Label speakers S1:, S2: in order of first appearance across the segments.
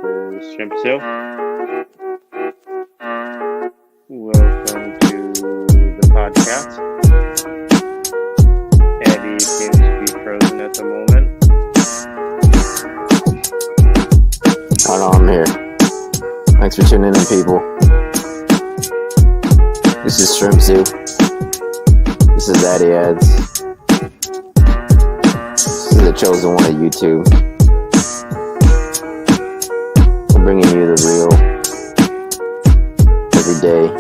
S1: is Shrimp Zoo. Welcome to the podcast. Addy seems to be frozen at the moment.
S2: Hold on, I'm here. Thanks for tuning in, people. This is Shrimp Zoo. This is Addy Ads. This is the chosen one of YouTube. We're bringing you the real every day.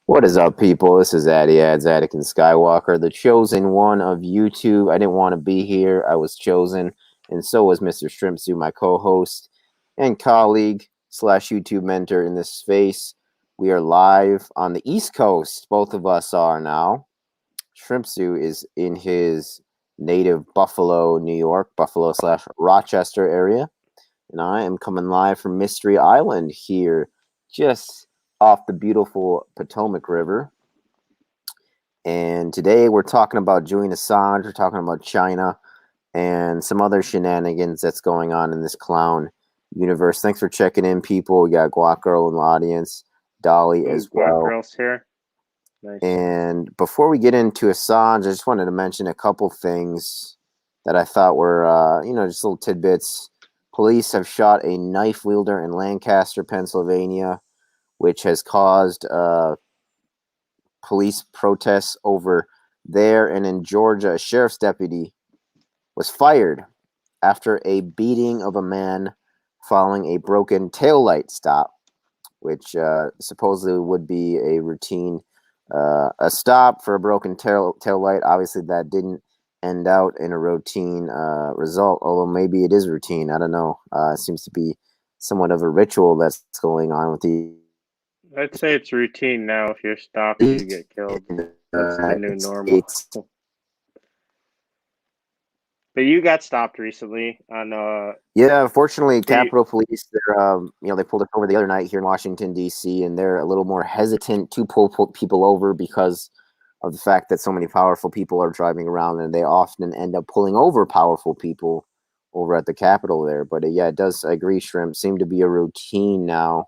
S2: What is up, people? This is Addy Ads, Adakin Skywalker, the chosen one of YouTube. I didn't want to be here. I was chosen, and so was Mr. Shrimp Zoo, my co-host and colleague / YouTube mentor in this space. We are live on the East Coast. Both of us are now. Shrimp Zoo is in his native Buffalo, New York, Buffalo / Rochester area. And I am coming live from Mystery Island here, just off the beautiful Potomac River. And today we're talking about Julian Assange, we're talking about China, and some other shenanigans that's going on in this clown universe. Thanks for checking in, people. We got Guac Girl in the audience, Dolly as well.
S1: Guac Girl's here. Nice.
S2: And before we get into Assange, I just wanted to mention a couple things that I thought were, just little tidbits. Police have shot a knife wielder in Lancaster, Pennsylvania, which has caused police protests over there. And in Georgia, a sheriff's deputy was fired after a beating of a man following a broken taillight stop, which supposedly would be a routine a stop for a broken taillight. Obviously, that didn't end out in a routine result, although maybe it is routine. I don't know. It seems to be somewhat of a ritual that's going on with the...
S1: I'd say it's routine now. If you're stopped, you get killed. That's the new normal. But you got stopped recently on
S2: yeah, unfortunately, Capitol Police, they pulled us over the other night here in Washington, D.C., and they're a little more hesitant to pull people over because of the fact that so many powerful people are driving around, and they often end up pulling over powerful people over at the Capitol there. But yeah, it does, I agree, Shrimp, seem to be a routine now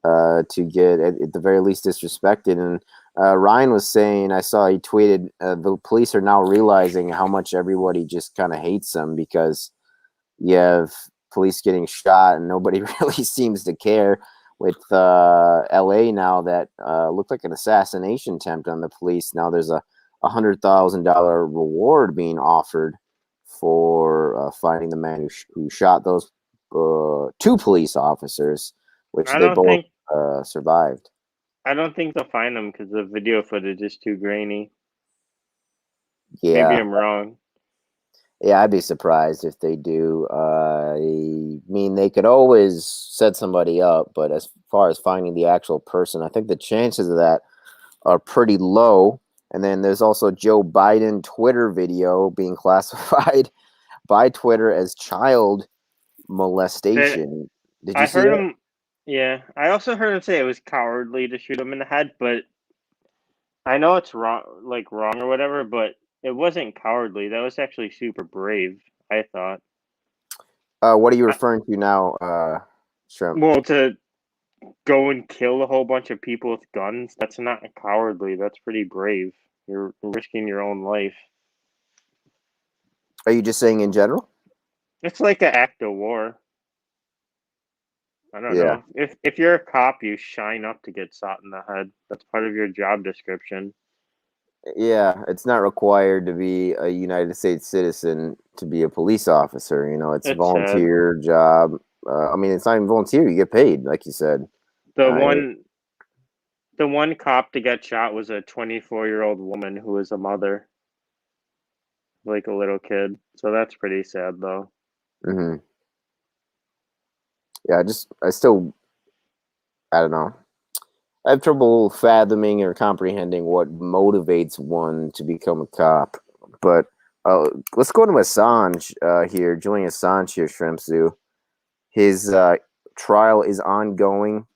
S2: to get, at the very least, disrespected. And Ryan was saying, I saw he tweeted, the police are now realizing how much everybody just kind of hates them because you have police getting shot and nobody really seems to care. With LA now, that looked like an assassination attempt on the police. Now there's a $100,000 reward being offered for finding the man who shot those two police officers, which they both survived.
S1: I don't think they'll find them because the video footage is too grainy.
S2: Yeah,
S1: maybe I'm wrong.
S2: Yeah, I'd be surprised if they do. I mean, they could always set somebody up, but as far as finding the actual person, I think the chances of that are pretty low. And then there's also Joe Biden Twitter video being classified by Twitter as child molestation. Did you see that?
S1: Yeah, I also heard him say it was cowardly to shoot him in the head, but I know it's wrong or whatever, but it wasn't cowardly. That was actually super brave, I thought.
S2: What are you referring to now, Shrimp?
S1: Well, to go and kill a whole bunch of people with guns, that's not cowardly. That's pretty brave. You're risking your own life.
S2: Are you just saying in general?
S1: It's like an act of war. I don't know. If you're a cop, you shine up to get shot in the head. That's part of your job description.
S2: Yeah, it's not required to be a United States citizen to be a police officer. It's a volunteer job. I mean, it's not even volunteer. You get paid, like you said.
S1: The one cop to get shot was a 24-year-old woman who was a mother, like a little kid. So that's pretty sad, though.
S2: Mm-hmm. Yeah, I don't know. I have trouble fathoming or comprehending what motivates one to become a cop. But let's go into Assange here, Julian Assange here, Shrimp Zoo. His trial is ongoing.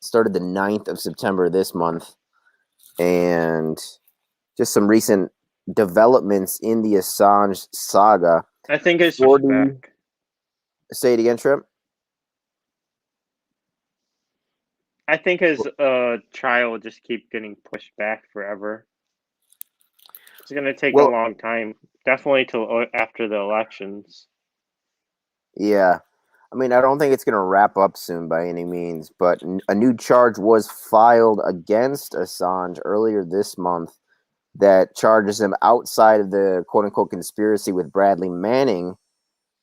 S2: Started the 9th of September this month. And just some recent developments in the Assange saga.
S1: I think it's just back.
S2: Say it again, Trip.
S1: I think his trial will just keep getting pushed back forever. It's going to take a long time. Definitely till after the elections.
S2: Yeah. I mean, I don't think it's going to wrap up soon by any means, but a new charge was filed against Assange earlier this month that charges him outside of the quote-unquote conspiracy with Bradley Manning.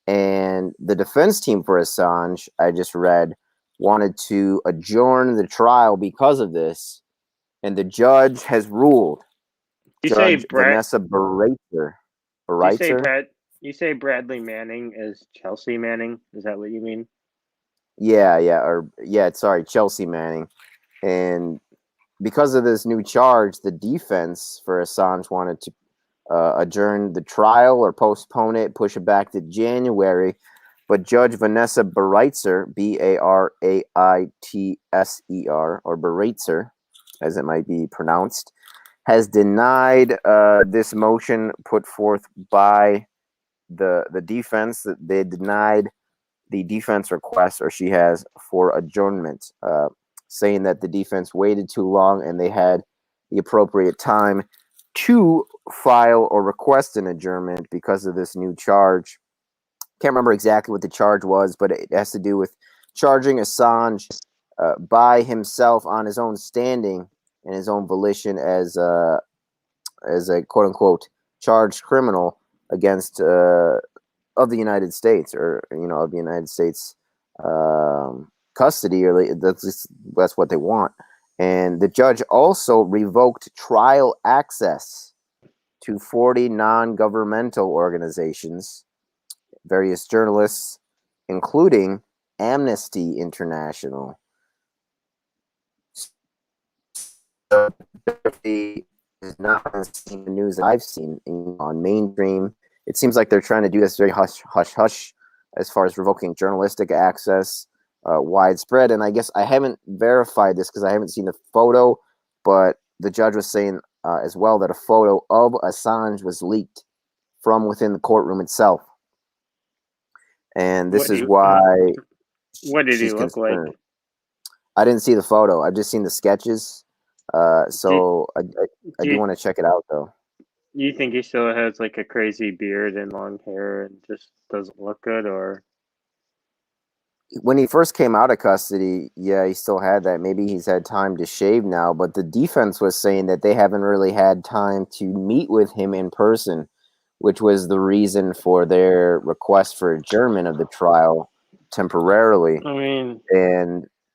S2: And the defense team for Assange, I just read, wanted to adjourn the trial because of this. And the judge has ruled. Judge Vanessa Bereitzer.
S1: You say Bradley Manning is Chelsea Manning? Is that what you mean?
S2: Sorry, Chelsea Manning. And because of this new charge, the defense for Assange wanted to adjourn the trial or postpone it, push it back to January. But Judge Vanessa Bereitzer, Baraitser, or Bereitzer, as it might be pronounced, has denied this motion put forth by the defense. That they denied the defense request, or she has, for adjournment, saying that the defense waited too long and they had the appropriate time to file or request an adjournment because of this new charge. Can't remember exactly what the charge was, but it has to do with charging Assange by himself on his own standing and his own volition as a quote unquote charged criminal against of the United States, or of the United States custody, or that's what they want. And the judge also revoked trial access to 40 non-governmental organizations, various journalists, including Amnesty International. Is not the news that I've seen on mainstream. It seems like they're trying to do this very hush as far as revoking journalistic access, widespread. And I guess I haven't verified this because I haven't seen the photo, but the judge was saying as well that a photo of Assange was leaked from within the courtroom itself. And this is why.
S1: What did he look like?
S2: I didn't see the photo. I've just seen the sketches. So I do want to check it out, though.
S1: You think he still has like a crazy beard and long hair and just doesn't look good, or?
S2: When he first came out of custody, yeah, he still had that. Maybe he's had time to shave now, but the defense was saying that they haven't really had time to meet with him in person, which was the reason for their request for adjournment of the trial temporarily.
S1: I mean,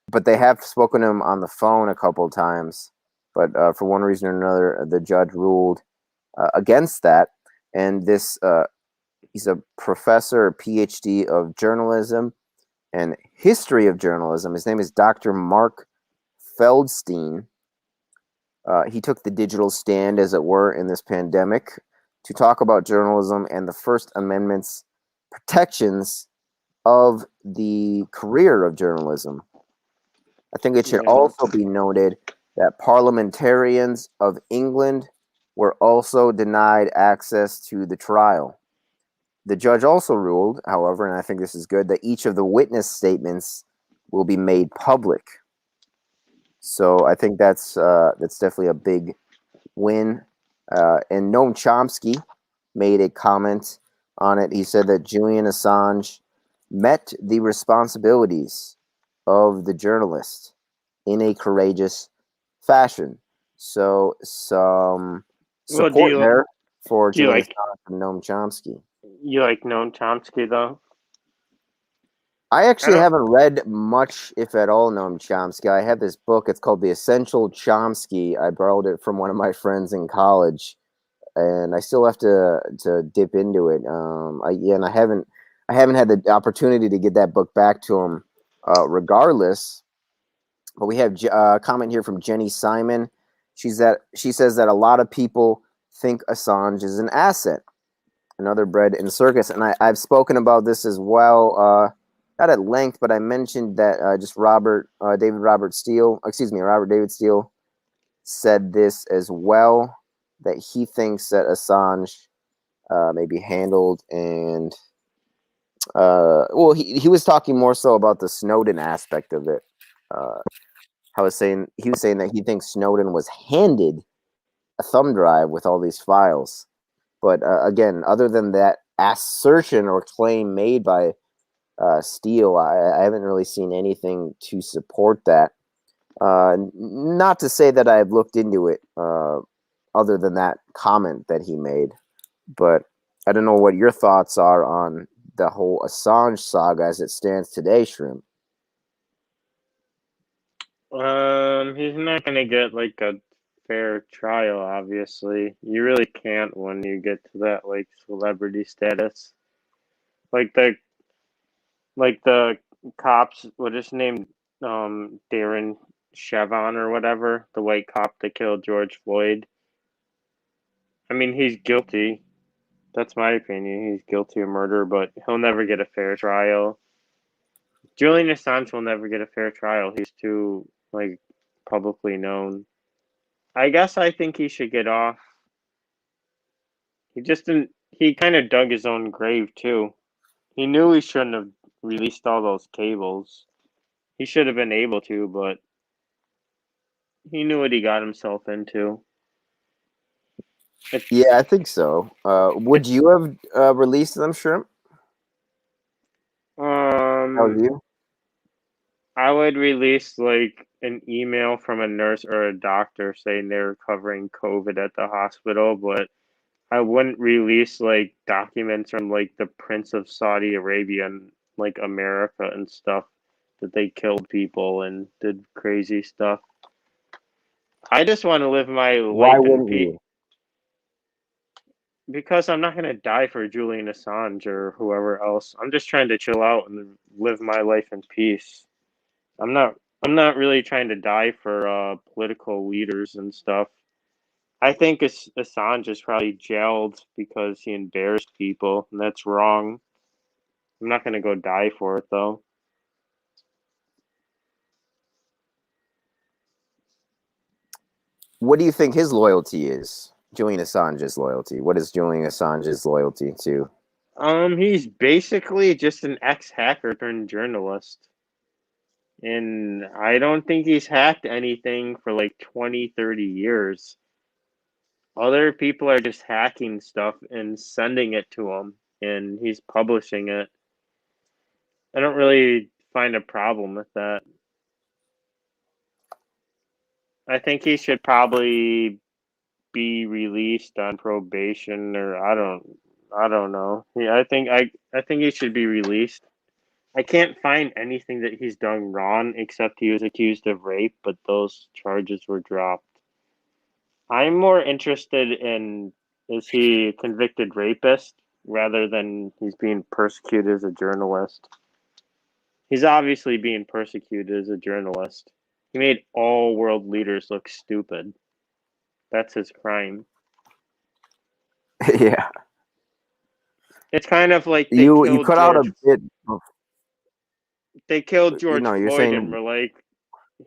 S2: but they have spoken to him on the phone a couple of times. But for one reason or another, the judge ruled against that. And this, he's a professor, PhD of journalism and history of journalism. His name is Dr. Mark Feldstein. He took the digital stand, as it were, in this pandemic to talk about journalism and the First Amendment's protections of the career of journalism. I think it should also be noted that parliamentarians of England were also denied access to the trial. The judge also ruled, however, and I think this is good, that each of the witness statements will be made public. So I think that's definitely a big win. And Noam Chomsky made a comment on it. He said that Julian Assange met the responsibilities of the journalist in a courageous fashion. So some support there for Julian Assange from Noam Chomsky.
S1: You like Noam Chomsky, though?
S2: I actually haven't read much, if at all, Noam Chomsky. I have this book. It's called The Essential Chomsky. I borrowed it from one of my friends in college, and I still have to dip into it. And I haven't had the opportunity to get that book back to him. Regardless, but we have a comment here from Jenny Simon. She says that a lot of people think Assange is an asset, another bread and circus. And I've spoken about this as well, not at length, but I mentioned that just Robert David Steele said this as well. that he thinks that Assange maybe handled, and well, he was talking more so about the Snowden aspect of it. He was saying that he thinks Snowden was handed a thumb drive with all these files, but again, other than that assertion or claim made by Steele, I haven't really seen anything to support that. Not to say that I've looked into it, other than that comment that he made, but I don't know what your thoughts are on the whole Assange saga as it stands today, Shrimp.
S1: He's not gonna get like a fair trial, obviously. You really can't when you get to that like celebrity status. Like the cops, what is his name? Darren Chevon or whatever, the white cop that killed George Floyd. I mean, he's guilty. That's my opinion. He's guilty of murder, but he'll never get a fair trial. Julian Assange will never get a fair trial. He's too like publicly known. I guess I think he should get off. He just didn't. He kind of dug his own grave too. He knew he shouldn't have released all those cables. He should have been able to, but he knew what he got himself into.
S2: Yeah, I think so. Would
S1: It's
S2: you have released them, Shrimp? That was you?
S1: I would release like an email from a nurse or a doctor saying they're covering COVID at the hospital, but I wouldn't release like documents from like the Prince of Saudi Arabia and like America and stuff that they killed people and did crazy stuff. I just want to live my
S2: Why
S1: life in
S2: wouldn't
S1: peace
S2: you?
S1: because I'm not gonna die for Julian Assange or whoever else. I'm just trying to chill out and live my life in peace. I'm not I'm not really trying to die for political leaders and stuff. I think Assange is probably jailed because he embarrassed people, and that's wrong. I'm not gonna go die for it though.
S2: What do you think his loyalty is? Julian Assange's loyalty. What is Julian Assange's loyalty to?
S1: He's basically just an ex-hacker turned journalist. And I don't think he's hacked anything for like 20, 30 years. Other people are just hacking stuff and sending it to him, and he's publishing it. I don't really find a problem with that. I think he should probably be released on probation, or I don't know. Yeah, I think he should be released. I can't find anything that he's done wrong except he was accused of rape, but those charges were dropped. I'm more interested in is he a convicted rapist rather than he's being persecuted as a journalist. He's obviously being persecuted as a journalist. He made all world leaders look stupid. That's his crime.
S2: Yeah,
S1: It's kind of like
S2: you cut out a bit.
S1: They killed George
S2: You're
S1: Floyd and
S2: saying,
S1: were like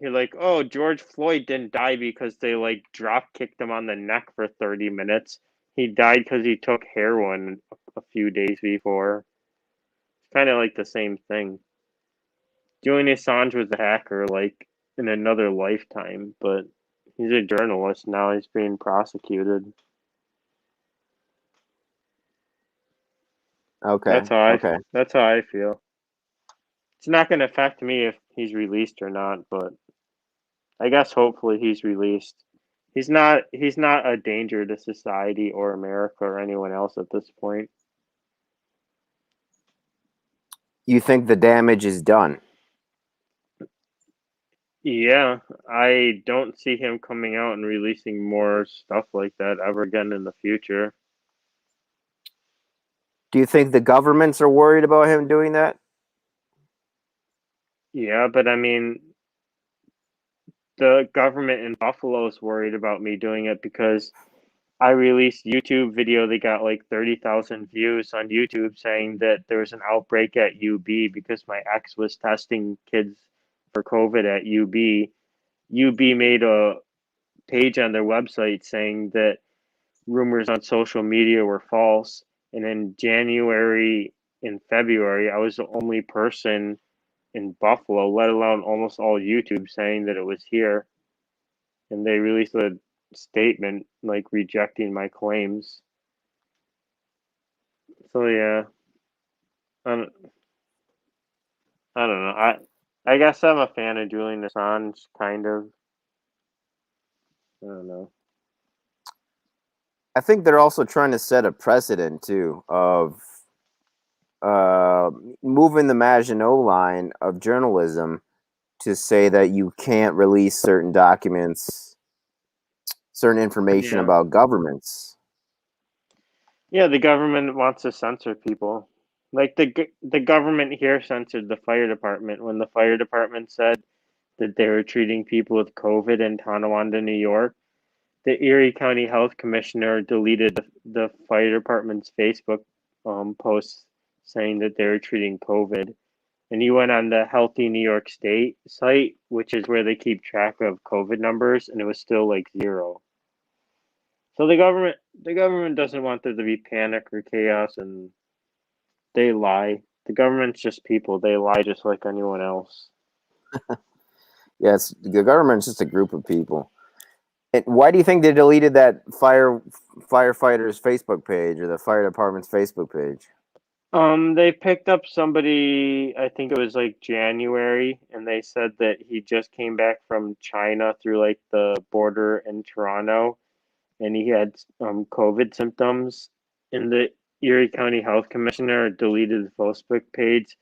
S1: you're like, "Oh, George Floyd didn't die because they like drop kicked him on the neck for 30 minutes. He died because he took heroin a few days before." It's kind of like the same thing. Julian Assange was a hacker like in another lifetime, but he's a journalist now. He's being prosecuted.
S2: okay, okay.
S1: That's how I feel. It's not going to affect me if he's released or not, but I guess hopefully he's released. He's not a danger to society or America or anyone else at this point.
S2: You think the damage is done?
S1: Yeah, I don't see him coming out and releasing more stuff like that ever again in the future.
S2: Do you think the governments are worried about him doing that?
S1: Yeah, but I mean, the government in Buffalo is worried about me doing it because I released YouTube video that got like 30,000 views on YouTube saying that there was an outbreak at UB because my ex was testing kids for COVID at UB. UB made a page on their website saying that rumors on social media were false. And in January and February, I was the only person in Buffalo, let alone almost all YouTube, saying that it was here. And they released a statement like rejecting my claims. So yeah, I don't, I don't know. I guess I'm a fan of Julian Assange, kind of. I don't know.
S2: I think they're also trying to set a precedent too of moving the Maginot line of journalism to say that you can't release certain documents, certain information
S1: Yeah.
S2: about governments.
S1: Yeah, the government wants to censor people. Like the government here censored the fire department when the fire department said that they were treating people with COVID in Tonawanda, New York. The Erie County Health Commissioner deleted the fire department's Facebook posts saying that they were treating COVID. And he went on the Healthy New York State site, which is where they keep track of COVID numbers, and it was still like 0. So the government doesn't want there to be panic or chaos, and they lie. The government's just people. They lie just like anyone else.
S2: Yes, the government's just a group of people. And why do you think they deleted that firefighter's Facebook page or the fire department's Facebook page?
S1: They picked up somebody, I think it was like January, and they said that he just came back from China through like the border in Toronto, and he had COVID symptoms. And the Erie County Health Commissioner deleted the Facebook page,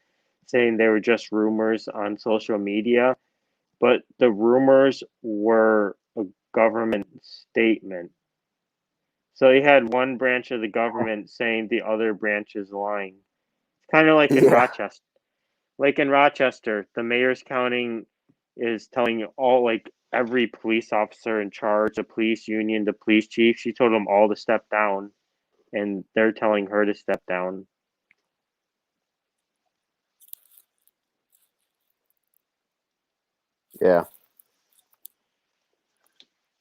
S1: saying they were just rumors on social media, but the rumors were a government statement. So he had one branch of the government saying the other branch is lying. It's kind of like in
S2: Yeah,
S1: Rochester. Like in Rochester, the mayor's counting is telling all like every police officer in charge, the police union, the police chief. She told them all to step down, and they're telling her to step down.
S2: yeah.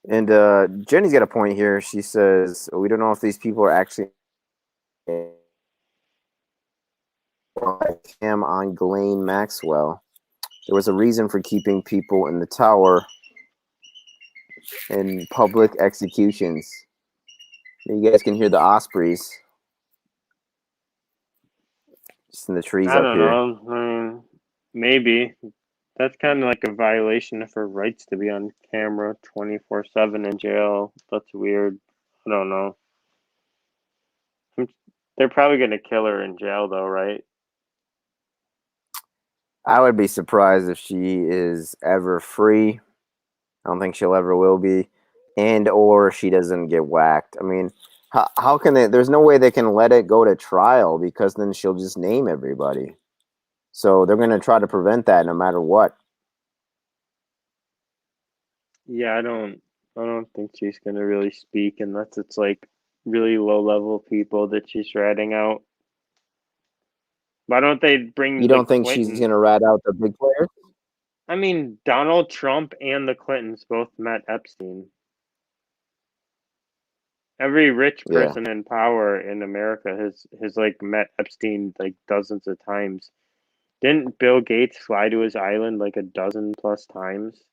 S2: And Jenny's got a point here. She says we don't know if these people are actually cam on Ghislaine Maxwell. There was a reason for keeping people in the tower in public executions. You guys can hear the ospreys just in the trees
S1: I
S2: up
S1: don't
S2: here.
S1: know. I mean, maybe that's kind of like a violation of her rights to be on camera 24/7 in jail. That's weird. I don't know. They're probably gonna kill her in jail, though, right?
S2: I would be surprised if she is ever free. I don't think she'll ever will be, and or she doesn't get whacked. I mean, how can they? There's no way they can let it go to trial because then she'll just name everybody. So they're going to try to prevent that no matter what.
S1: Yeah, I don't think she's gonna really speak unless it's like really low level people that she's ratting out. Why don't they
S2: You
S1: bring the
S2: don't think she's going
S1: Clinton?
S2: to rat out the big players?
S1: I mean, Donald Trump and the Clintons both met Epstein. Every rich
S2: Yeah.
S1: person in power in America has like met Epstein like dozens of times. Didn't Bill Gates fly to his island like a dozen plus times?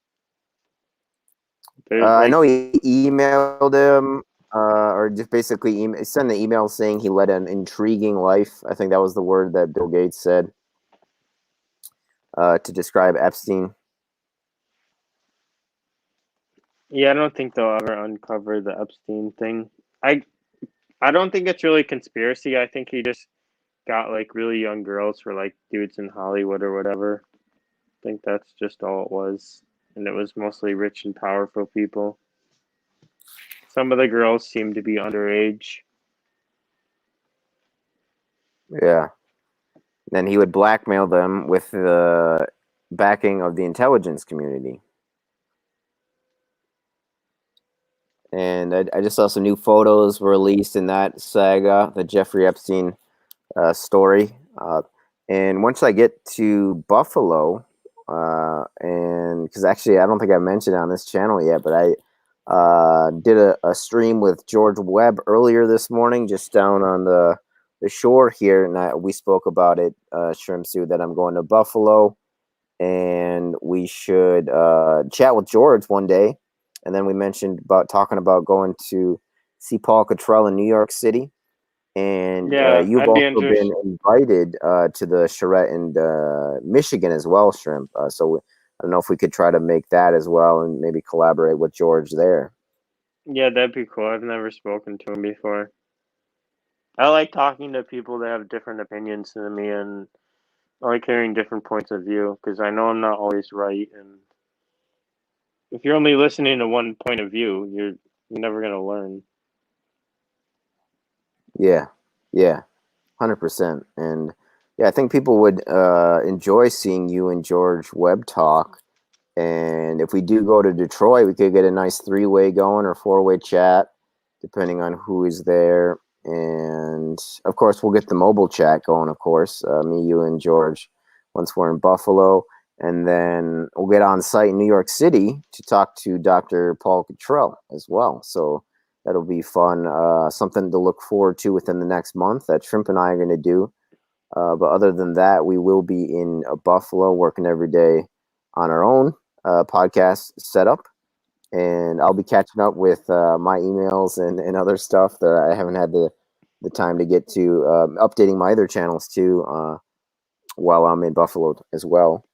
S1: There's
S2: I
S1: like
S2: know he emailed him, or just basically sent an email saying he led an intriguing life. I think that was the word that Bill Gates said to describe Epstein.
S1: yeah, I don't think they'll ever uncover the Epstein thing. I I don't think it's really conspiracy. I think he just got like really young girls for like dudes in Hollywood or whatever. I think that's just all it was. And it was mostly rich and powerful people. Some of the girls seem to be underage.
S2: Yeah. Then he would blackmail them with the backing of the intelligence community. And I just saw some new photos released in that saga, the Jeffrey Epstein story. And once I get to Buffalo, and because actually I don't think I mentioned it on this channel yet, but Did a stream with George Webb earlier this morning, just down on the shore here, and we spoke about it, Shrimp Suit, that I'm going to Buffalo, and we should chat with George one day. And then we mentioned about talking about going to see Paul Cottrell in New York City. And
S1: Yeah,
S2: you've
S1: I'd be
S2: also been
S1: interested.
S2: invited to the charrette in Michigan as well, Shrimp. So I don't know if we could try to make that as well and maybe collaborate with George there.
S1: Yeah, that'd be cool. I've never spoken to him before. I like talking to people that have different opinions than me, and I like hearing different points of view because I know I'm not always right. And if you're only listening to one point of view, you're never gonna learn.
S2: Yeah, 100%. And yeah, I think people would enjoy seeing you and George Webb talk. And if we do go to Detroit, we could get a nice 3-way going or 4-way chat, depending on who is there. And of course, we'll get the mobile chat going, of course, me, you, and George, once we're in Buffalo. And then we'll get on site in New York City to talk to Dr. Paul Cottrell as well. So that'll be fun. Something to look forward to within the next month that Shrimp and I are going to do. But other than that, we will be in Buffalo working every day on our own podcast setup. And I'll be catching up with my emails and other stuff that I haven't had the time to get to, updating my other channels too while I'm in Buffalo as well.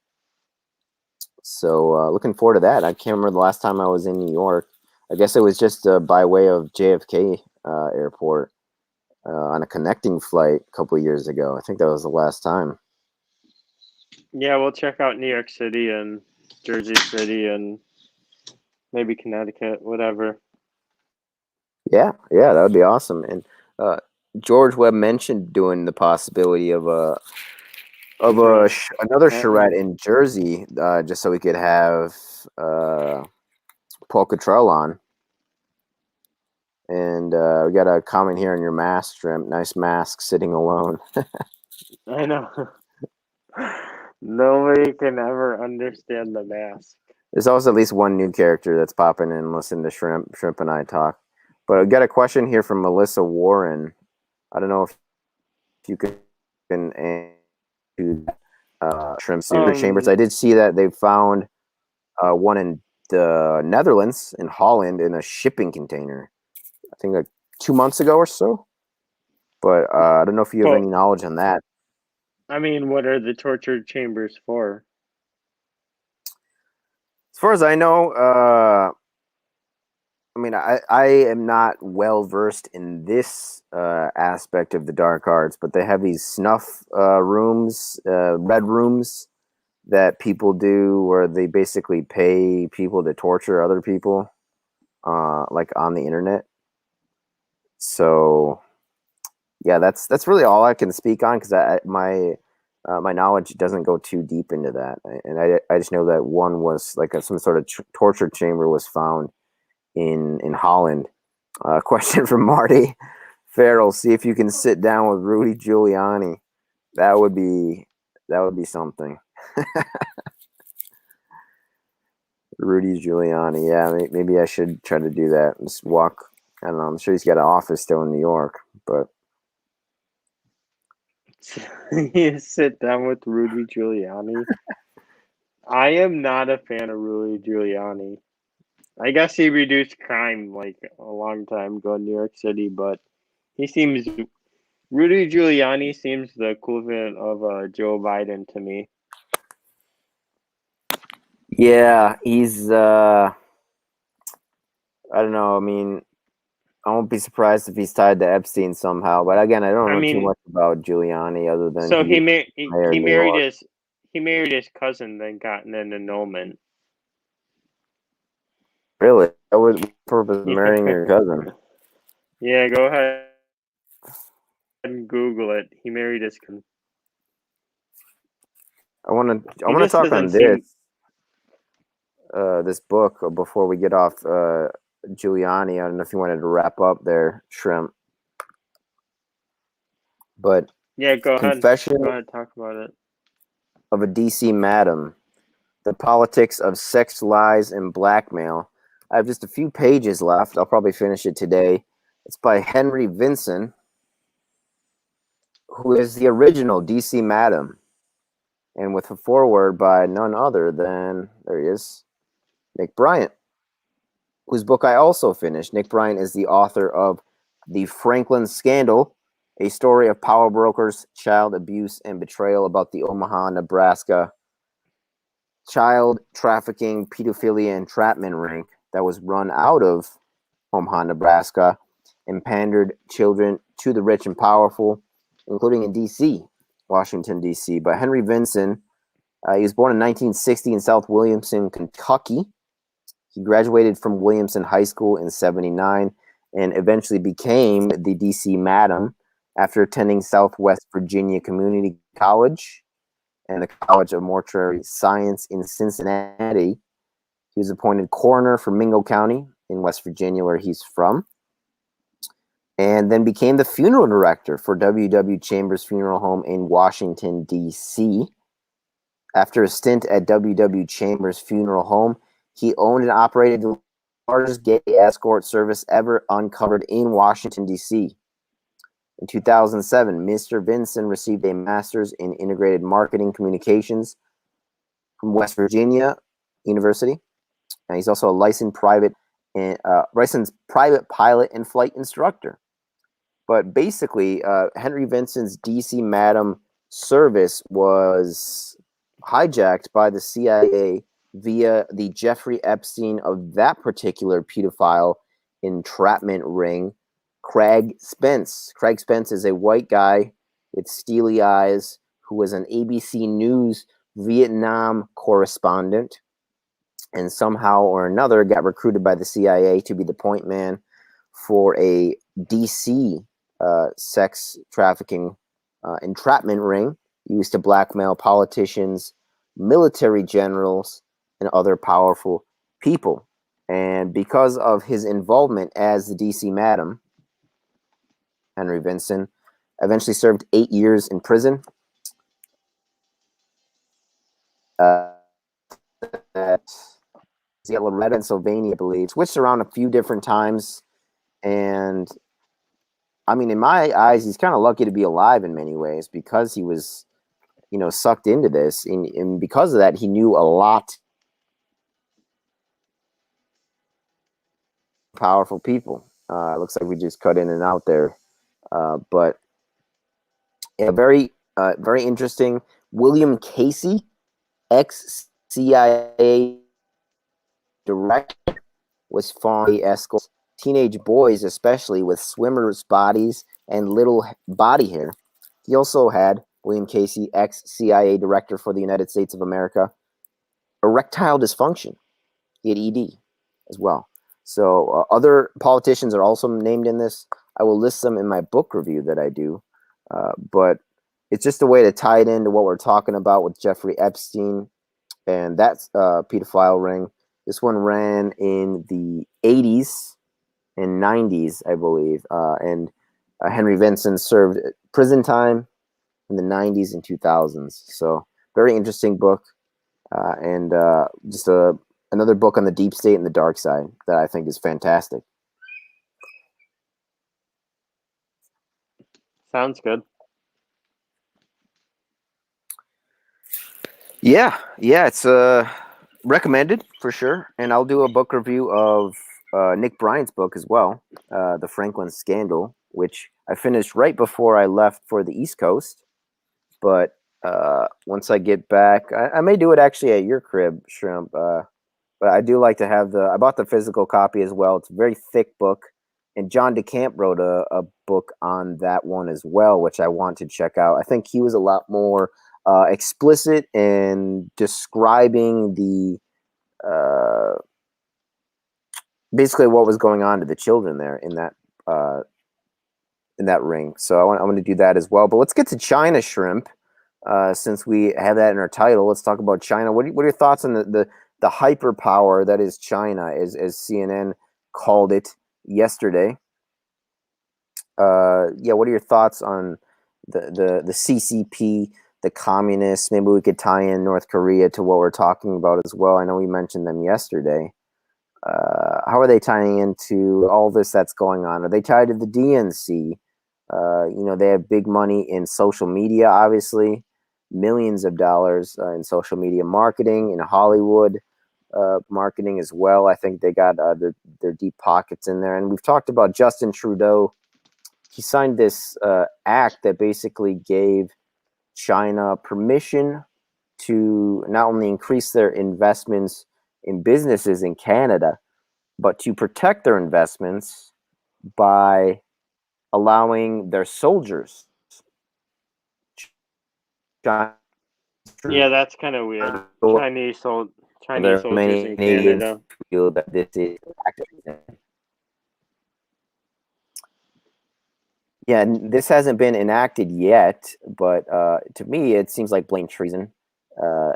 S2: So looking forward to that. I can't remember the last time I was in New York. I guess it was just by way of JFK Airport on a connecting flight a couple of years ago. I think that was the last time.
S1: Yeah, we'll check out New York City and Jersey City and maybe Connecticut, whatever.
S2: Yeah, that would be awesome. And George Webb mentioned doing the possibility of another charrette in Jersey, just so we could have Paul Cottrell on. And we got a comment here on your mask, Shrimp. Nice mask, sitting alone.
S1: I know. Nobody can ever understand the mask.
S2: There's also at least one new character that's popping in and listening to Shrimp and I talk. But I got a question here from Melissa Warren. I don't know if you can answer Shrimp Super Chambers. I did see that they found one in the Netherlands, in Holland, in a shipping container. I think like 2 months ago or so. But I don't know if you have any knowledge on that.
S1: I mean, what are the torture chambers for?
S2: As far as I know, I mean, I am not well versed in this aspect of the dark arts, but they have these snuff rooms, red rooms that people do where they basically pay people to torture other people, like on the internet. So yeah, that's really all I can speak on because my knowledge doesn't go too deep into that, and I just know that one was like some sort of torture chamber was found in Holland. Question from Marty Farrell: see if you can sit down with Rudy Giuliani. That would be something. Rudy Giuliani, yeah, maybe I should try to do that. Just walk. I don't know. I'm sure he's got an office still in New York, but.
S1: You sit down with Rudy Giuliani. I am not a fan of Rudy Giuliani. I guess he reduced crime like a long time ago in New York City, but Rudy Giuliani seems the equivalent of Joe Biden to me.
S2: Yeah, he's I don't know. I mean, I won't be surprised if he's tied to Epstein somehow. But again, I don't know too much about Giuliani other than
S1: so he
S2: married
S1: his cousin, then got an annulment.
S2: Really? That was the purpose of marrying your cousin?
S1: Yeah, go ahead and Google it. He married his cousin.
S2: I want to talk on this book before we get off Giuliani. I don't know if you wanted to wrap up there, Shrimp. But
S1: yeah, go
S2: Confession
S1: ahead, talk about it.
S2: of a DC Madam: The Politics of Sex, Lies, and Blackmail I have just a few pages left. I'll probably finish it today. It's by Henry Vinson, who is the original DC Madam, and with a foreword by none other than, there he is, Nick Bryant, whose book I also finished. Nick Bryant is the author of The Franklin Scandal, a story of power brokers, child abuse, and betrayal about the Omaha, Nebraska child trafficking, pedophilia, entrapment ring that was run out of Omaha, Nebraska, and pandered children to the rich and powerful, including in D.C., Washington, D.C. But Henry Vinson, he was born in 1960 in South Williamson, Kentucky. He graduated from Williamson High School in 1979 and eventually became the D.C. Madam after attending Southwest Virginia Community College and the College of Mortuary Science in Cincinnati. He was appointed coroner for Mingo County in West Virginia, where he's from, and then became the funeral director for W.W. Chambers Funeral Home in Washington, D.C. After a stint at W.W. Chambers Funeral Home, he owned and operated the largest gay escort service ever uncovered in Washington, D.C. In 2007, Mr. Vinson received a master's in integrated marketing communications from West Virginia University. And he's also a licensed private pilot and flight instructor. But basically, Henry Vinson's DC Madam service was hijacked by the CIA via the Jeffrey Epstein of that particular pedophile entrapment ring, Craig Spence. Craig Spence is a white guy with steely eyes who was an ABC News Vietnam correspondent and somehow or another got recruited by the CIA to be the point man for a DC sex trafficking entrapment ring used to blackmail politicians, military generals, and other powerful people. And because of his involvement as the DC Madam, Henry Vinson eventually served 8 years in prison at Loretta, Pennsylvania, I believe. Switched around a few different times. And I mean, in my eyes, he's kind of lucky to be alive in many ways because he was, sucked into this. And because of that, he knew a lot of powerful people. Looks like we just cut in and out there. But yeah, very interesting. William Casey, ex-CIA director, was fond escorts teenage boys, especially with swimmers' bodies and little body hair. He also had, William Casey, ex-CIA director for the United States of America, erectile dysfunction. He had ED as well. So other politicians are also named in this. I will list them in my book review that I do. But it's just a way to tie it into what we're talking about with Jeffrey Epstein. And that's pedophile ring. This one ran in the 80s and 90s, I believe. And Henry Vinson served prison time in the 90s and 2000s. So very interesting book. And just another book on the deep state and the dark side that I think is fantastic.
S1: Sounds good.
S2: Yeah, it's recommended for sure. And I'll do a book review of Nick Bryant's book as well, The Franklin Scandal, which I finished right before I left for the East Coast. But once I get back, I may do it actually at your crib, Shrimp. But I do like to have I bought the physical copy as well. It's a very thick book. And John DeCamp wrote a book on that one as well, which I want to check out. I think he was a lot more explicit in describing the basically what was going on to the children there in that ring. So I want to do that as well. But let's get to China, Shrimp. Since we have that in our title, let's talk about China. What are your thoughts on the hyperpower that is China, as CNN called it yesterday? What are your thoughts on the CCP, the communists? Maybe we could tie in North Korea to what we're talking about as well. I know we mentioned them yesterday. how are they tying into all this that's going on? Are they tied to the DNC? They have big money in social media, obviously, millions of dollars in social media marketing, in Hollywood marketing as well. I think they got their deep pockets in there. And we've talked about Justin Trudeau. He signed this act that basically gave China permission to not only increase their investments in businesses in Canada, but to protect their investments by allowing their soldiers.
S1: Yeah, that's kind of weird. Chinese
S2: There are
S1: soldiers
S2: many
S1: in
S2: Canadians
S1: Canada.
S2: feel that this is yeah, this hasn't been enacted yet, but to me, it seems like blatant treason. Uh,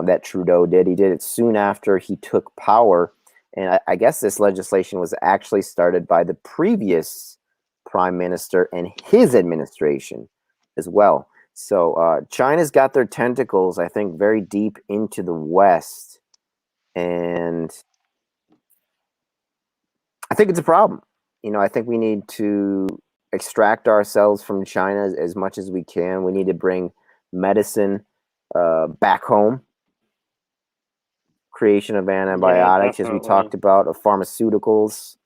S2: that Trudeau did. He did it soon after he took power, and I guess this legislation was actually started by the previous prime minister and his administration as well. So China's got their tentacles, I think, very deep into the West, and I think it's a problem. I think we need to extract ourselves from China as much as we can. We need to bring medicine back home. Creation of
S1: Yeah,
S2: antibiotics, as we
S1: definitely.
S2: talked about, of pharmaceuticals,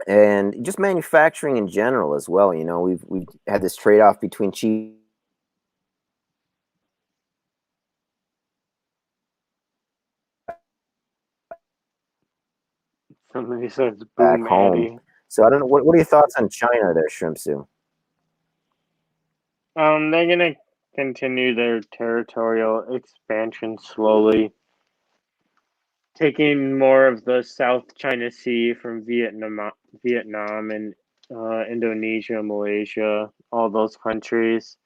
S2: and just manufacturing in general as well. We've had this trade off between cheap.
S1: Somebody says
S2: Back
S1: boom,
S2: home.
S1: Addy.
S2: So I don't know. What are your thoughts on China there, Shrimpsu?
S1: They're gonna continue their territorial expansion slowly, taking more of the South China Sea from Vietnam and Indonesia, Malaysia, all those countries.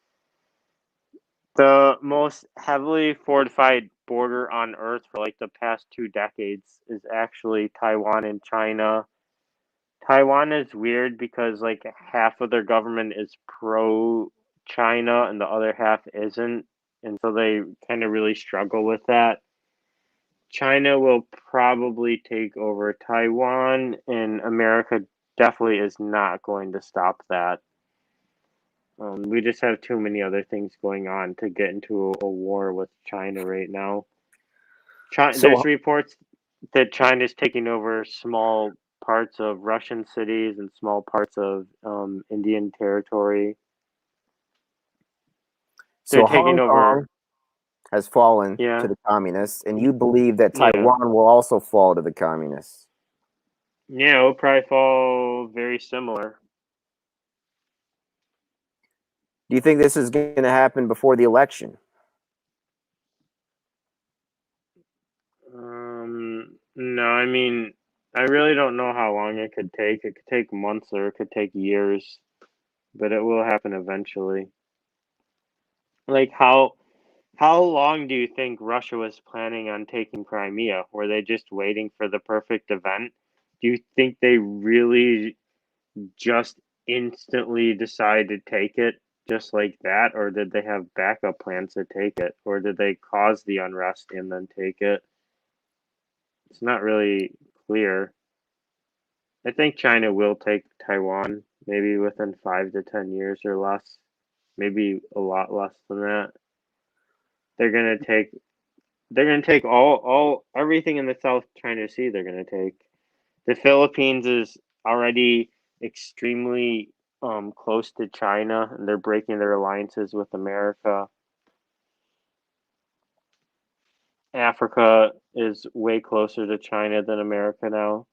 S1: The most heavily fortified border on Earth for like the past 2 decades is actually Taiwan and China. Taiwan is weird because like half of their government is pro China and the other half isn't, and so they kind of really struggle with that. China will probably take over Taiwan, and America definitely is not going to stop that. We just have too many other things going on to get into a war with China right now. There's
S2: So,
S1: reports that China's taking over small parts of Russian cities and small parts of Indian territory. They're
S2: so
S1: taking
S2: Hong
S1: over,
S2: Kong has fallen to
S1: yeah,
S2: the communists, and you believe that
S1: yeah,
S2: Taiwan will also fall to the communists.
S1: yeah. It'll probably fall very similar.
S2: Do you think this is going to happen before the election?
S1: No, I mean, I really don't know how long it could take. It could take months or it could take years, but it will happen eventually. Like how long do you think Russia was planning on taking Crimea? Were they just waiting for the perfect event? Do you think they really just instantly decide to take it just like that, or did they have backup plans to take it, or did they cause the unrest and then take it? It's not really clear. I think China will take Taiwan maybe within 5 to 10 years or less, maybe a lot less than that. They're gonna take they're gonna take all everything in the South China Sea. They're gonna take. The Philippines is already extremely close to China, and they're breaking their alliances with America. Africa is way closer to China than America now.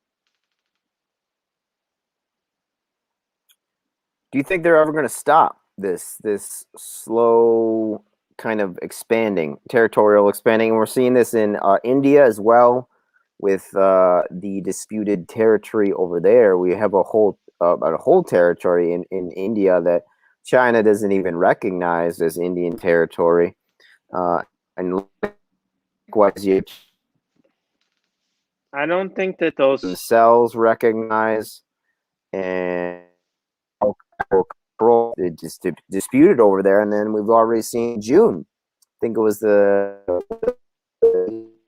S2: Do you think they're ever going to stop this slow kind of expanding, territorial expanding? And we're seeing this in India as well, with the disputed territory over there. We have a whole territory in India that China doesn't even recognize as Indian territory, and likewise, you
S1: I don't think that those.
S2: themselves recognize and control. It just disputed over there, and then we've already seen June. I think it was the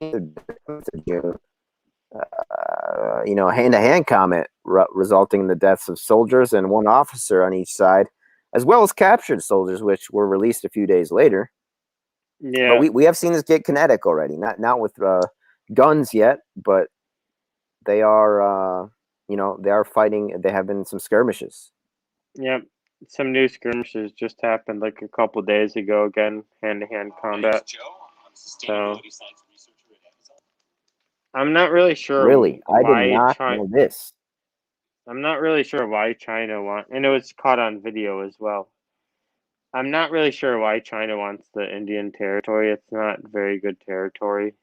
S2: hand-to-hand combat resulting in the deaths of soldiers and one officer on each side, as well as captured soldiers, which were released a few days later.
S1: Yeah.
S2: But we have seen this get kinetic already, not with guns yet, but they are they are fighting. There have been some skirmishes.
S1: Yep. Some new skirmishes just happened like a couple days ago. Again, hand-to-hand combat. So I'm not really sure
S2: Really, I did
S1: why
S2: not
S1: China.
S2: know this.
S1: I'm not really sure why China and it was caught on video as well. I'm not really sure why China wants the Indian territory. It's not very good territory,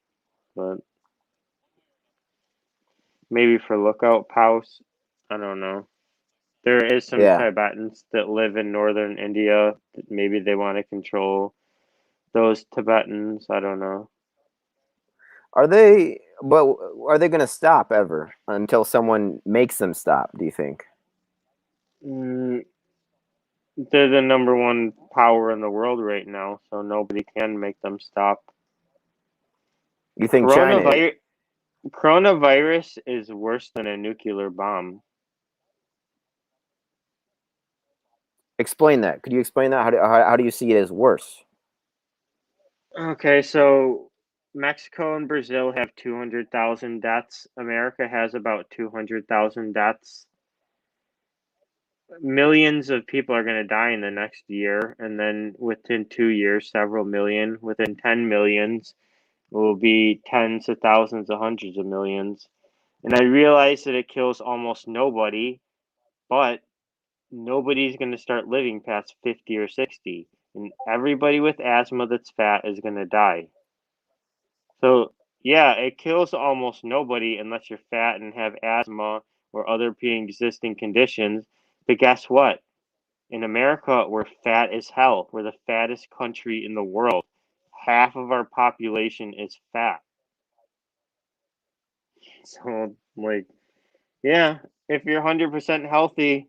S1: but maybe for lookout posts. I don't know. There is some
S2: Yeah,
S1: Tibetans that live in northern India. Maybe they want to control those Tibetans. I don't know.
S2: are they? But are they going to stop ever until someone makes them stop? Do you think?
S1: Mm, they're the number one power in the world right now, so nobody can make them stop.
S2: You think China is?
S1: Coronavirus is worse than a nuclear bomb.
S2: Explain that. Could you explain that? How do you see it as worse?
S1: Okay, so Mexico and Brazil have 200,000 deaths. America has about 200,000 deaths. Millions of people are going to die in the next year, and then within 2 years, several million. Within 10 millions, it will be tens of thousands of hundreds of millions. And I realize that it kills almost nobody, but nobody's going to start living past 50 or 60. And everybody with asthma that's fat is going to die. So, yeah, it kills almost nobody unless you're fat and have asthma or other pre-existing conditions. But guess what? In America, we're fat as hell. We're the fattest country in the world. Half of our population is fat. So, like, yeah, if you're 100% healthy,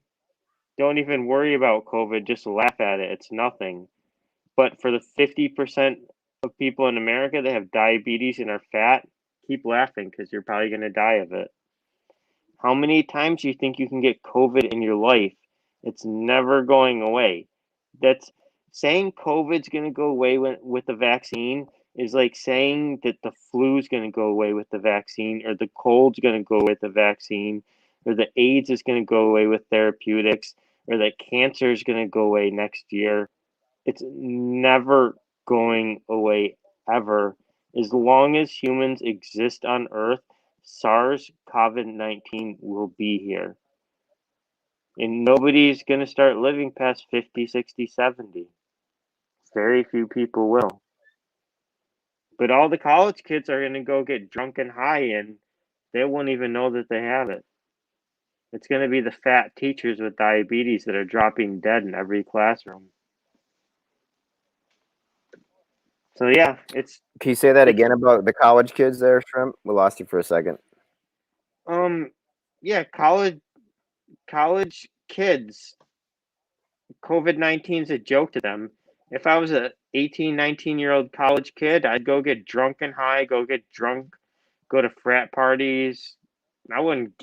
S1: don't even worry about COVID. Just laugh at it. It's nothing. But for the 50% of people in America that have diabetes and are fat, keep laughing because you're probably going to die of it. How many times do you think you can get COVID in your life? It's never going away. That's saying COVID's going to go away with the vaccine is like saying that the flu's going to go away with the vaccine, or the cold's going to go with the vaccine, or the AIDS is going to go away with therapeutics, or that cancer is going to go away next year. It's never going away ever. As long as humans exist on Earth, SARS-CoV-19 will be here. And nobody's going to start living past 50, 60, 70. Very few people will. But all the college kids are going to go get drunk and high, and they won't even know that they have it. It's going to be the fat teachers with diabetes that are dropping dead in every classroom. So yeah, it's
S2: Can you say that again about the college kids there, Shrimp? We lost you for a second.
S1: yeah, college kids, COVID-19 is a joke to them. If I was a 18, 19-year-old college kid, I'd go get drunk and high, go get drunk, go to frat parties. I wouldn't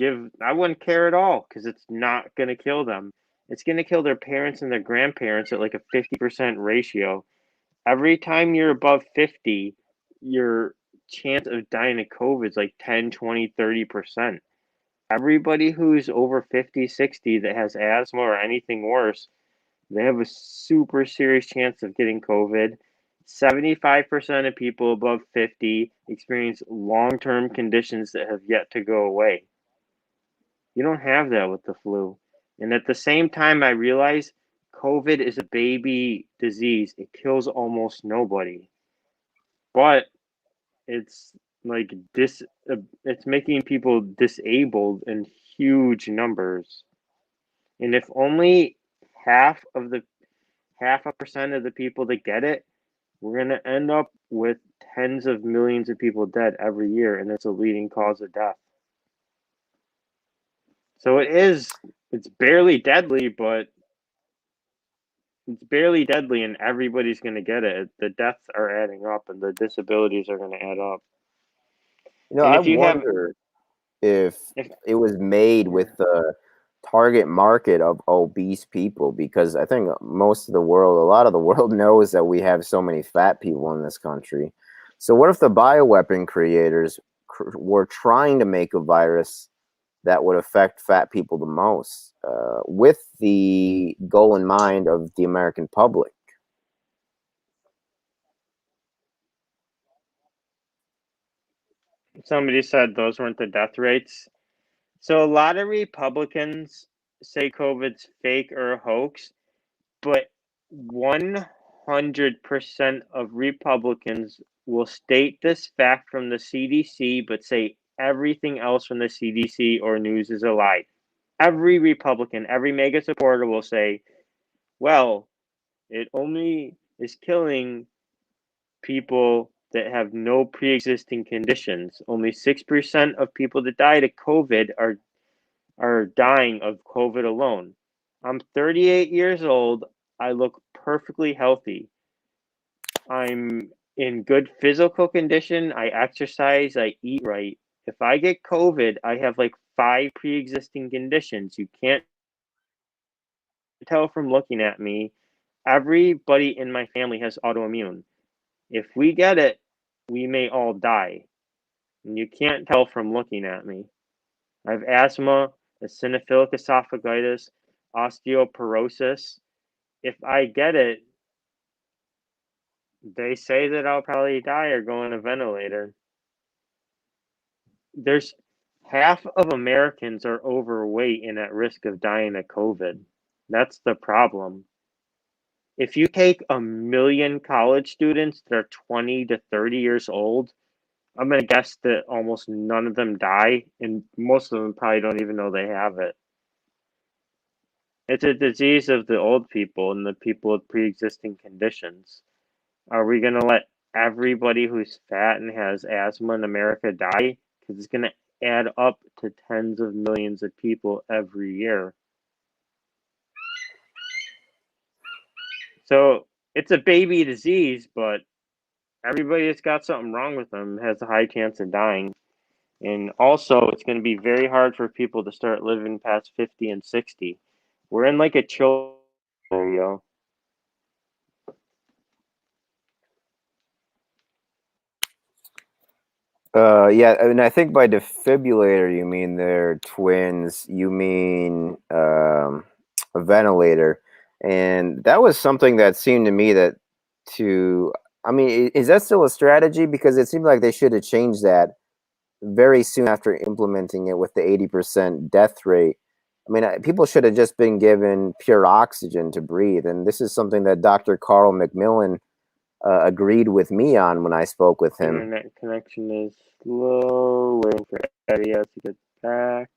S1: care at all because it's not going to kill them. It's going to kill their parents and their grandparents at like a 50% ratio. Every time you're above 50, your chance of dying of COVID is like 10, 20, 30%. Everybody who's over 50, 60 that has asthma or anything worse, they have a super serious chance of getting COVID. 75% of people above 50 experience long term conditions that have yet to go away. You don't have that with the flu. And at the same time, I realize COVID is a baby disease, it kills almost nobody. But it's like it's making people disabled in huge numbers. And if only half of the half a percent of the people that get it, we're going to end up with tens of millions of people dead every year, and it's a leading cause of death. So it's barely deadly, but it's barely deadly, and everybody's going to get it. The deaths are adding up, and the disabilities are going to add up. And
S2: I
S1: if you have,
S2: wonder if
S1: if
S2: it was made with the target market of obese people, because I think most of the world, a lot of the world knows that we have so many fat people in this country. So what if the bioweapon creators were trying to make a virus that would affect fat people the most, with the goal in mind of the American public?
S1: somebody said those weren't the death rates, so a lot of Republicans say COVID's fake or a hoax, but 100% of Republicans will state this fact from the CDC, but say everything else from the CDC or news is a lie. Every Republican, every mega supporter will say, well, it only is killing people that have no pre-existing conditions. Only 6% of people that died of COVID are dying of COVID alone. I'm 38 years old. I look perfectly healthy. I'm in good physical condition. I exercise. I eat right. If I get COVID, I have like 5 pre-existing conditions. You can't tell from looking at me. Everybody in my family has autoimmune. If we get it, we may all die. And you can't tell from looking at me. I have asthma, eosinophilic esophagitis, osteoporosis. If I get it, they say that I'll probably die or go on a ventilator. There's half of Americans are overweight and at risk of dying of COVID. That's the problem. If you take 1 million college students that are 20 to 30 years old, I'm going to guess that almost none of them die, and most of them probably don't even know they have it. It's a disease of the old people and the people with pre-existing conditions. Are we going to let everybody who's fat and has asthma in America die? Because it's going to add up to tens of millions of people every year. So it's a baby disease, but everybody that's got something wrong with them has a high chance of dying. And also, it's going to be very hard for people to start living past 50 and 60. We're in like a chill scenario.
S2: Yeah, and I think by defibrillator you mean they're twins. You mean a ventilator, and that was something that seemed to me that to. I mean, is that still a strategy? Because it seemed like they should have changed that very soon after implementing it with the 80% death rate. I mean, people should have just been given pure oxygen to breathe, and this is something that Dr. Carl McMillan agreed with me on when I spoke with him.
S1: Internet connection is slow. Waiting for Addy to get back.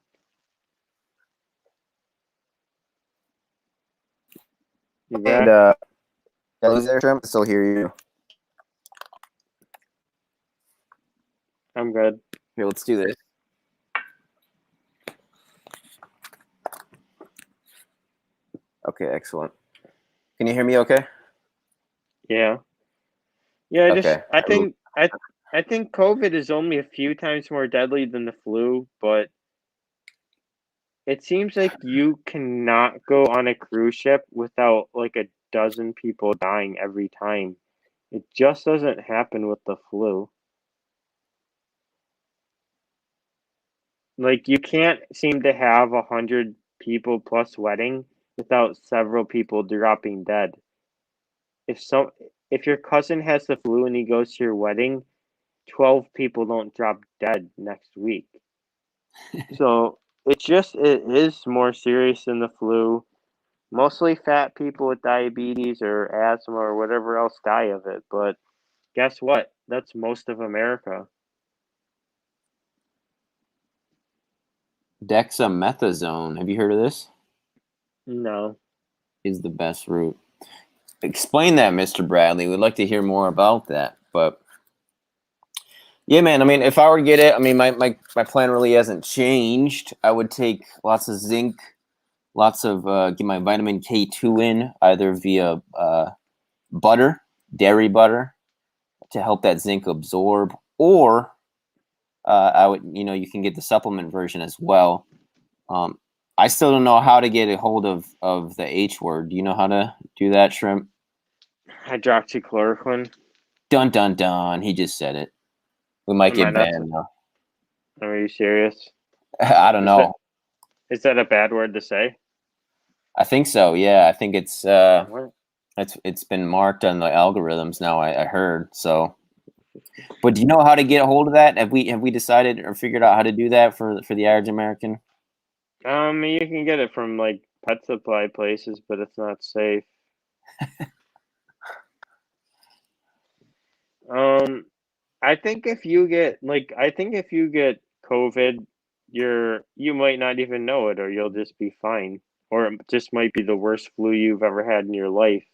S1: You
S2: And
S1: back?
S2: did I lose there, Trim? I still hear you.
S1: I'm good.
S2: Here, let's do this. Okay, excellent. Can you hear me okay?
S1: Yeah. Yeah,
S2: Okay.
S1: I think COVID is only a few times more deadly than the flu, but it seems like you cannot go on a cruise ship without like a dozen people dying every time. It just doesn't happen with the flu. Like you can't seem to have 100 people plus wedding without several people dropping dead. If so, if your cousin has the flu and he goes to your wedding, 12 people don't drop dead next week. So it is more serious than the flu. Mostly fat people with diabetes or asthma or whatever else die of it. But guess what? That's most of America.
S2: Dexamethasone. Have you heard of this?
S1: No.
S2: Is the best route. Explain that, Mr. Bradley. We'd like to hear more about that. But yeah, man. I mean, if I were to get it, I mean, my plan really hasn't changed. I would take lots of zinc, lots of get my vitamin K2 in either via butter, dairy butter, to help that zinc absorb, or I would, you can get the supplement version as well. I still don't know how to get a hold of the H word. Do you know how to do that, Shrimp?
S1: Hydroxychloroquine.
S2: Dun dun dun. He just said it. We might
S1: Am I
S2: get
S1: not?
S2: banned now.
S1: Are you serious?
S2: I don't know.
S1: Is that a bad word to say?
S2: I think so. Yeah, I think it's
S1: What?
S2: it's been marked on the algorithms now. I heard so. But do you know how to get a hold of that? Have we decided or figured out how to do that for the average American?
S1: You can get it from like pet supply places, but it's not safe. I think if you get COVID, you might not even know it, or you'll just be fine, or it just might be the worst flu you've ever had in your life.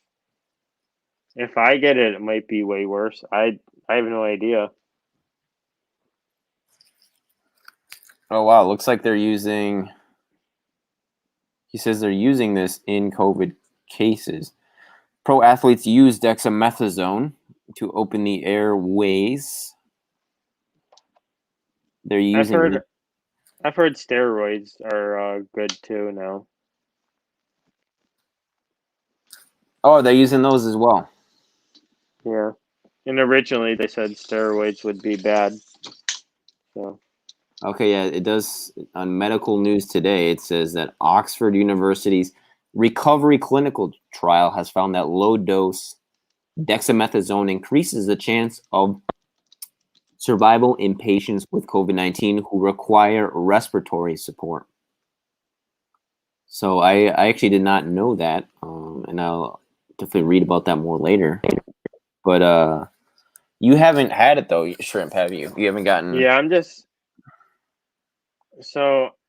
S1: If I get it, it might be way worse. I have no idea.
S2: Oh wow, looks like they're using. He says they're using this in COVID cases. Pro athletes use dexamethasone to open the airways. They're
S1: I've
S2: using
S1: heard
S2: it.
S1: I've heard steroids are good too now.
S2: Oh, they're using those as well.
S1: Yeah, and originally they said steroids would be bad. So
S2: Okay, yeah, it does. On Medical News Today, it says that Oxford University's recovery clinical trial has found that low dose dexamethasone increases the chance of survival in patients with COVID-19 who require respiratory support. So I actually did not know that, and I'll definitely read about that more later. But you haven't had it though, Shrimp, have you? You haven't gotten.
S1: yeah,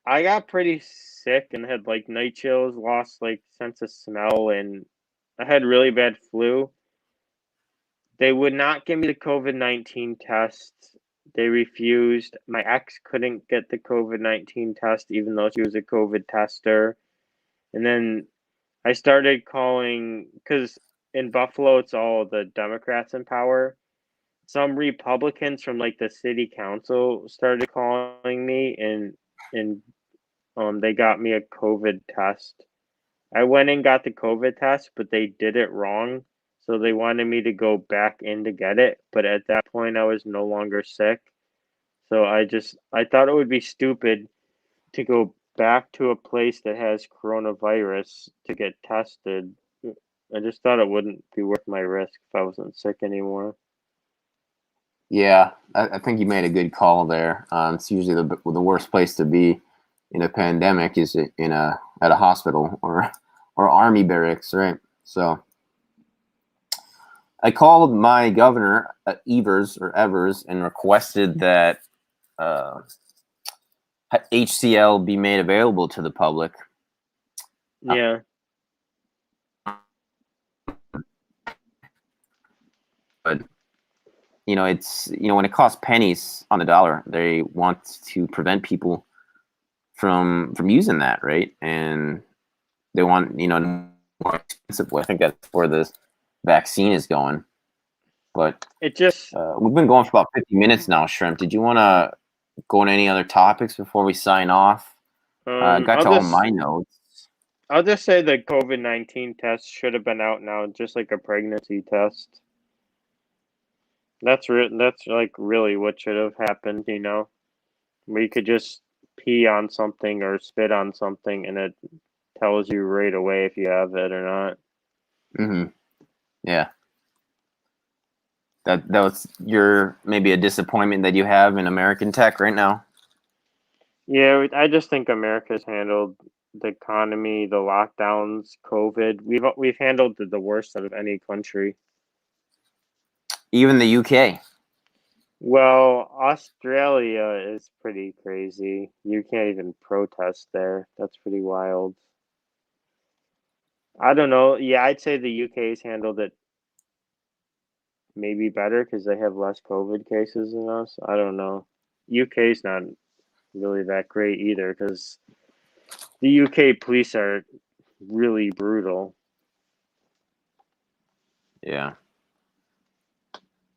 S1: I got pretty sick and had like night chills, lost like sense of smell, and I had really bad flu. They would not give me the COVID-19 test. They refused. My ex couldn't get the COVID-19 test, even though she was a COVID tester. And then I started calling, because in Buffalo, it's all the Democrats in power. Some Republicans from like the city council started calling me, and they got me a COVID test. I went and got the COVID test, but they did it wrong. So they wanted me to go back in to get it. But at that point, I was no longer sick. So I thought it would be stupid to go back to a place that has coronavirus to get tested. I just thought it wouldn't be worth my risk if I wasn't sick anymore.
S2: Yeah, I think you made a good call there. It's usually the worst place to be in a pandemic is at a hospital or army barracks, right? So I called my governor, Evers, and requested that HCL be made available to the public.
S1: Yeah.
S2: But it's when it costs pennies on the dollar, they want to prevent people from using that, right? And they want more expensive way. I think that's where the vaccine is going. But
S1: It just
S2: we've been going for about 50 minutes now, Shrimp. Did you want to go on any other topics before we sign off? Got to all my notes.
S1: I'll just say the COVID-19 test should have been out now, just like a pregnancy test. That's like really what should have happened, where you could just pee on something or spit on something and it tells you right away if you have it or not.
S2: Mm-hmm. Yeah. That was maybe a disappointment that you have in American tech right now.
S1: Yeah, I just think America's handled the economy, the lockdowns, COVID. We've handled the worst out of any country.
S2: Even the UK.
S1: Well, Australia is pretty crazy. You can't even protest there. That's pretty wild. I don't know. Yeah, I'd say the UK's handled it maybe better because they have less COVID cases than us. I don't know. UK's not really that great either because the UK police are really brutal.
S2: Yeah.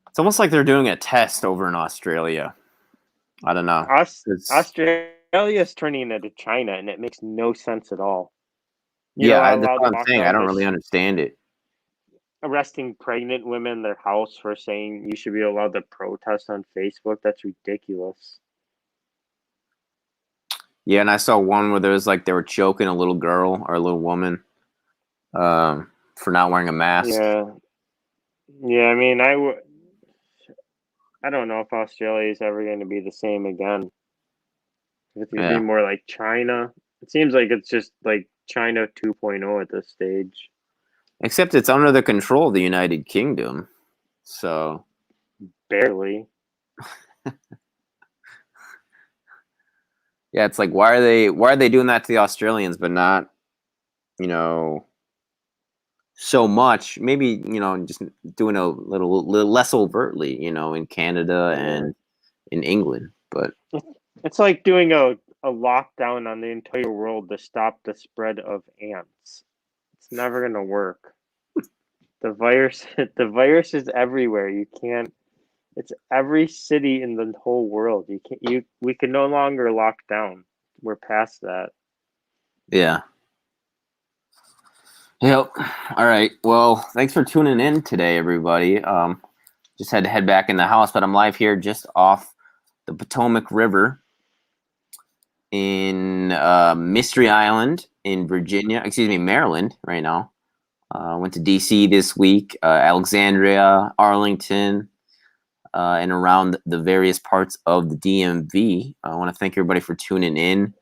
S2: It's almost like they're doing a test over in Australia. I don't know.
S1: Australia's turning into China, and it makes no sense at all. You're
S2: Yeah,
S1: not
S2: that's
S1: allowed
S2: what
S1: to
S2: I'm
S1: walk
S2: saying. I
S1: around
S2: don't really
S1: this
S2: understand it.
S1: arresting pregnant women in their house for saying you should be allowed to protest on Facebook. That's ridiculous.
S2: Yeah, and I saw one where there was like they were choking a little girl or a little woman for not wearing a mask.
S1: Yeah. Yeah, I mean, I don't know if Australia is ever going to be the same again. It's going to be
S2: Yeah.
S1: more like China. It seems like it's just like China 2.0 at this stage.
S2: Except it's under the control of the United Kingdom. So
S1: Barely.
S2: yeah, it's like why are they doing that to the Australians but not, you know, so much? Maybe, you know, just doing a little less overtly, you know, in Canada
S1: Yeah.
S2: and in England. But
S1: It's like doing a lockdown on the entire world to stop the spread of ants. It's never going to work. The virus the virus is everywhere. You can't It's every city in the whole world. We can no longer lock down. We're past that.
S2: yeah. Yep. All right. Well, thanks for tuning in today, everybody. Just had to head back in the house, but I'm live here just off the Potomac River in Mystery Island in Maryland right now. Went to DC this week, Alexandria, Arlington, and around the various parts of the DMV. I want to thank everybody for tuning in.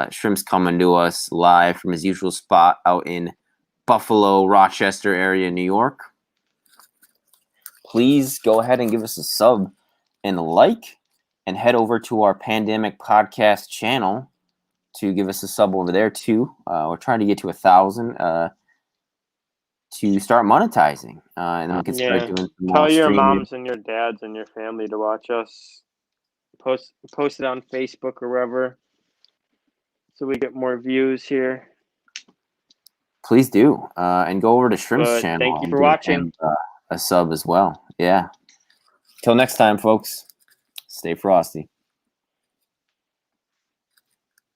S2: Shrimp's coming to us live from his usual spot out in Buffalo, Rochester area, New York. Please go ahead and give us a sub and a like, and head over to our Pandemic Podcast channel to give us a sub over there too. We're trying to get to 1,000 to start monetizing, and then we can start doing some more
S1: Tell your
S2: streaming.
S1: moms and your dads and your family to watch us. Post it on Facebook or wherever, so we get more views here.
S2: Please do, and go over to Shrimp's
S1: But
S2: channel.
S1: thank you
S2: and
S1: for
S2: give
S1: watching.
S2: him, a sub as well. Yeah. Till next time, folks. Stay frosty.